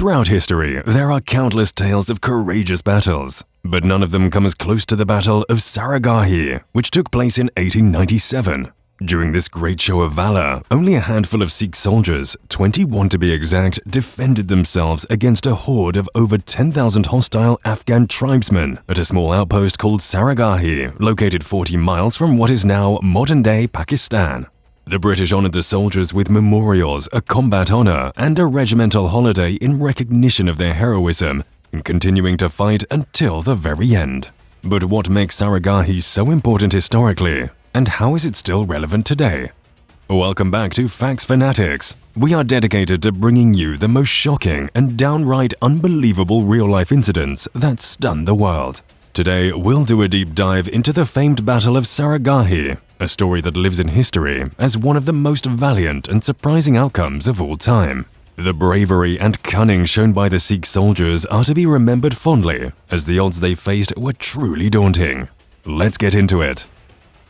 Throughout history, there are countless tales of courageous battles, but none of them come as close to the Battle of Saragarhi, which took place in 1897. During this great show of valor, only a handful of Sikh soldiers, 21 to be exact, defended themselves against a horde of over 10,000 hostile Afghan tribesmen at a small outpost called Saragarhi, located 40 miles from what is now modern-day Pakistan. The British honored the soldiers with memorials, a combat honor, and a regimental holiday in recognition of their heroism, in continuing to fight until the very end. But what makes Saragarhi so important historically? And how is it still relevant today? Welcome back to Facts Fanatics. We are dedicated to bringing you the most shocking and downright unbelievable real-life incidents that stun the world. Today, we'll do a deep dive into the famed Battle of Saragarhi, a story that lives in history as one of the most valiant and surprising outcomes of all time. The bravery and cunning shown by the Sikh soldiers are to be remembered fondly, as the odds they faced were truly daunting. Let's get into it.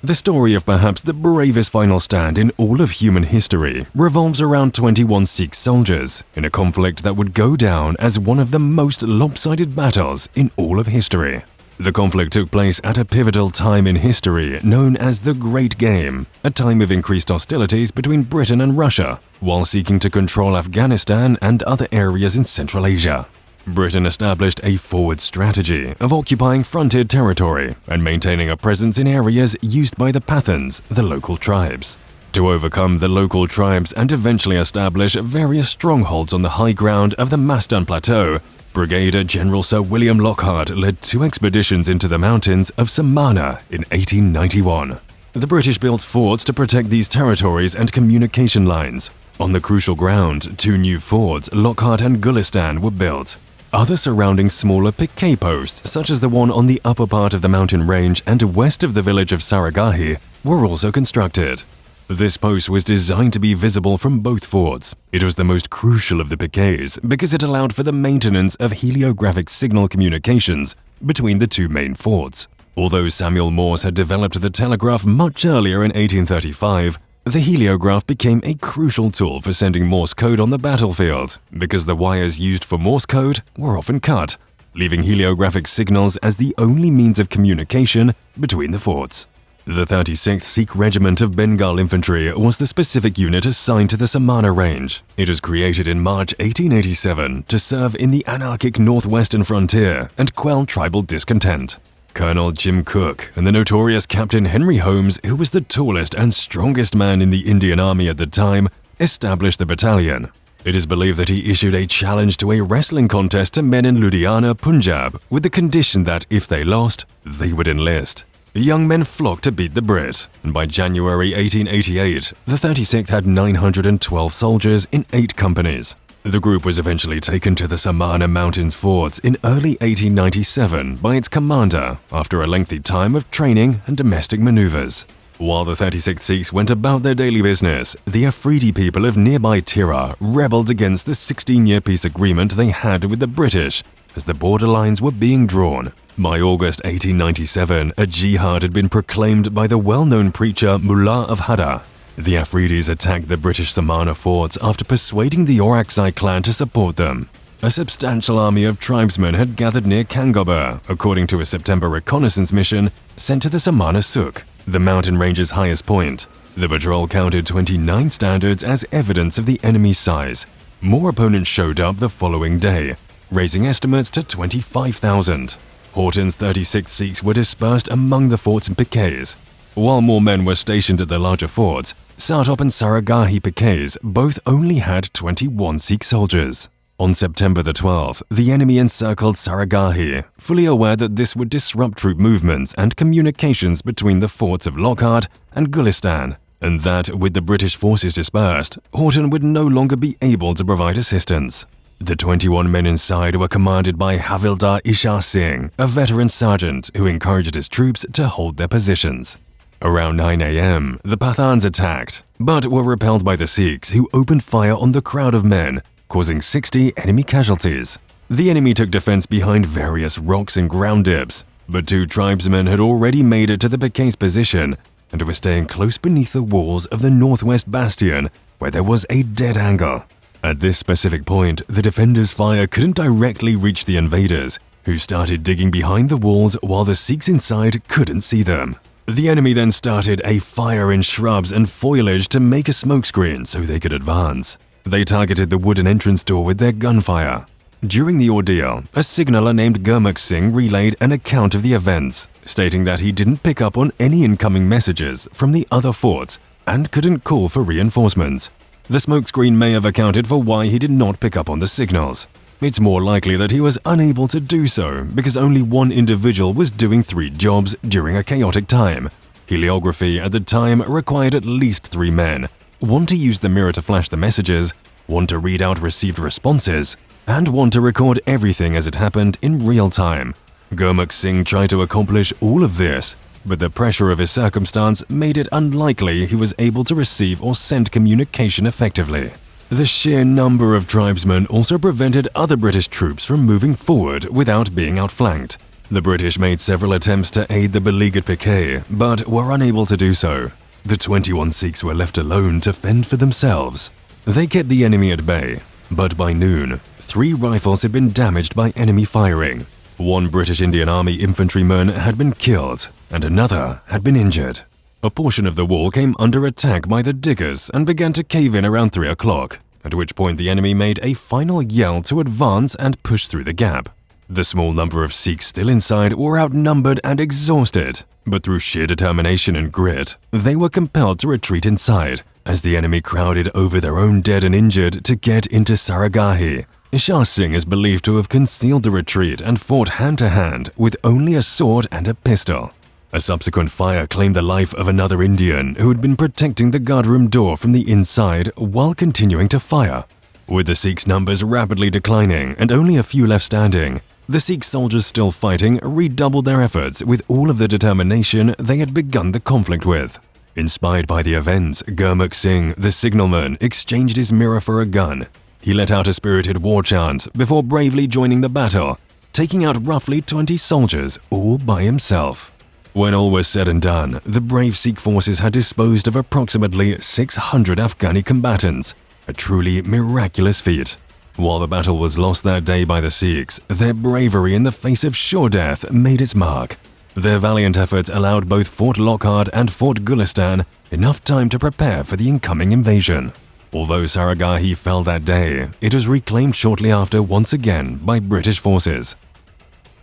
The story of perhaps the bravest final stand in all of human history revolves around 21 Sikh soldiers in a conflict that would go down as one of the most lopsided battles in all of history. The conflict took place at a pivotal time in history known as the Great Game, a time of increased hostilities between Britain and Russia, while seeking to control Afghanistan and other areas in Central Asia. Britain established a forward strategy of occupying frontier territory and maintaining a presence in areas used by the Pathans, the local tribes. To overcome the local tribes and eventually establish various strongholds on the high ground of the Mastan Plateau, Brigadier General Sir William Lockhart led 2 expeditions into the mountains of Samana in 1891. The British built forts to protect these territories and communication lines. On the crucial ground, 2 new forts, Lockhart and Gulistan, were built. Other surrounding smaller piquet posts, such as the one on the upper part of the mountain range and west of the village of Saragarhi, were also constructed. This post was designed to be visible from both forts. It was the most crucial of the piquets because it allowed for the maintenance of heliographic signal communications between the 2 main forts. Although Samuel Morse had developed the telegraph much earlier in 1835, the heliograph became a crucial tool for sending Morse code on the battlefield because the wires used for Morse code were often cut, leaving heliographic signals as the only means of communication between the forts. The 36th Sikh Regiment of Bengal Infantry was the specific unit assigned to the Samana Range. It was created in March 1887 to serve in the anarchic northwestern frontier and quell tribal discontent. Colonel Jim Cook and the notorious Captain Henry Holmes, who was the tallest and strongest man in the Indian Army at the time, established the battalion. It is believed that he issued a challenge to a wrestling contest to men in Ludhiana, Punjab, with the condition that if they lost, they would enlist. Young men flocked to beat the Brit, and by January 1888, the 36th had 912 soldiers in 8 companies. The group was eventually taken to the Samana Mountains forts in early 1897 by its commander after a lengthy time of training and domestic maneuvers. While the 36th Sikhs went about their daily business, the Afridi people of nearby Tirah rebelled against the 16-year peace agreement they had with the British as the border lines were being drawn. By August 1897, a jihad had been proclaimed by the well-known preacher Mullah of Hadda. The Afridis attacked the British Samana forts after persuading the Orakzai clan to support them. A substantial army of tribesmen had gathered near Kangoba, according to a September reconnaissance mission sent to the Samana Suk, the mountain range's highest point. The patrol counted 29 standards as evidence of the enemy's size. More opponents showed up the following day, raising estimates to 25,000. Horton's 36 Sikhs were dispersed among the forts and piquets. While more men were stationed at the larger forts, Sartop and Saragarhi piquets both only had 21 Sikh soldiers. On September the 12th, the enemy encircled Saragarhi, fully aware that this would disrupt troop movements and communications between the forts of Lockhart and Gulistan, and that, with the British forces dispersed, Horton would no longer be able to provide assistance. The 21 men inside were commanded by Havildar Ishar Singh, a veteran sergeant who encouraged his troops to hold their positions. Around 9 a.m., the Pathans attacked, but were repelled by the Sikhs, who opened fire on the crowd of men, causing 60 enemy casualties. The enemy took defense behind various rocks and ground dips, but 2 tribesmen had already made it to the piquet's position and were staying close beneath the walls of the northwest bastion, where there was a dead angle. At this specific point, the defenders' fire couldn't directly reach the invaders, who started digging behind the walls while the Sikhs inside couldn't see them. The enemy then started a fire in shrubs and foliage to make a smokescreen so they could advance. They targeted the wooden entrance door with their gunfire. During the ordeal, a signaller named Gurmukh Singh relayed an account of the events, stating that he didn't pick up on any incoming messages from the other forts and couldn't call for reinforcements. The smokescreen may have accounted for why he did not pick up on the signals. It's more likely that he was unable to do so because only one individual was doing 3 jobs during a chaotic time. Heliography at the time required at least 3 men, one to use the mirror to flash the messages, one to read out received responses, and one to record everything as it happened in real time. Gurmukh Singh tried to accomplish all of this, but the pressure of his circumstance made it unlikely he was able to receive or send communication effectively. The sheer number of tribesmen also prevented other British troops from moving forward without being outflanked. The British made several attempts to aid the beleaguered Piquet, but were unable to do so. The 21 Sikhs were left alone to fend for themselves. They kept the enemy at bay, but by noon, 3 rifles had been damaged by enemy firing. 1 British Indian Army infantryman had been killed, and another had been injured. A portion of the wall came under attack by the diggers and began to cave in around 3 o'clock, at which point the enemy made a final yell to advance and push through the gap. The small number of Sikhs still inside were outnumbered and exhausted, but through sheer determination and grit, they were compelled to retreat inside as the enemy crowded over their own dead and injured to get into Saragarhi. Shah Singh is believed to have concealed the retreat and fought hand-to-hand with only a sword and a pistol. A subsequent fire claimed the life of another Indian who had been protecting the guardroom door from the inside while continuing to fire. With the Sikhs' numbers rapidly declining and only a few left standing, the Sikh soldiers still fighting redoubled their efforts with all of the determination they had begun the conflict with. Inspired by the events, Gurmukh Singh, the signalman, exchanged his mirror for a gun. He let out a spirited war chant before bravely joining the battle, taking out roughly 20 soldiers all by himself. When all was said and done, the brave Sikh forces had disposed of approximately 600 Afghani combatants, a truly miraculous feat. While the battle was lost that day by the Sikhs, their bravery in the face of sure death made its mark. Their valiant efforts allowed both Fort Lockhart and Fort Gulistan enough time to prepare for the incoming invasion. Although Saragarhi fell that day, it was reclaimed shortly after once again by British forces.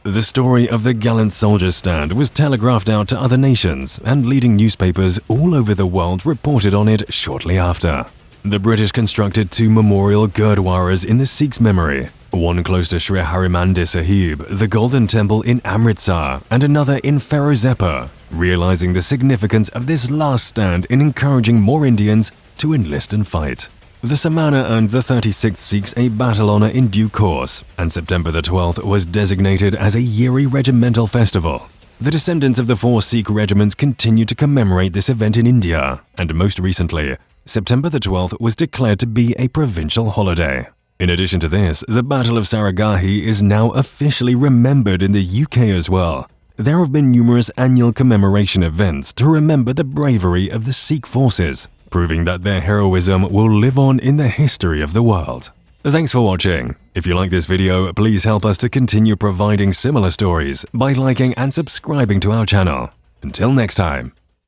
The story of the gallant soldiers' stand was telegraphed out to other nations, and leading newspapers all over the world reported on it shortly after. The British constructed 2 memorial gurdwaras in the Sikhs' memory, one close to Sri Harimandir Sahib, the Golden Temple in Amritsar, and another in Ferozepur, realizing the significance of this last stand in encouraging more Indians to enlist and fight. The Samana earned the 36th Sikhs a battle honor in due course, and September the 12th was designated as a yearly regimental festival. The descendants of the 4 Sikh regiments continue to commemorate this event in India, and most recently, September the 12th was declared to be a provincial holiday. In addition to this, the Battle of Saragarhi is now officially remembered in the UK as well. There have been numerous annual commemoration events to remember the bravery of the Sikh forces, proving that their heroism will live on in the history of the world. Thanks for watching. If you like this video, please help us to continue providing similar stories by liking and subscribing to our channel. Until next time.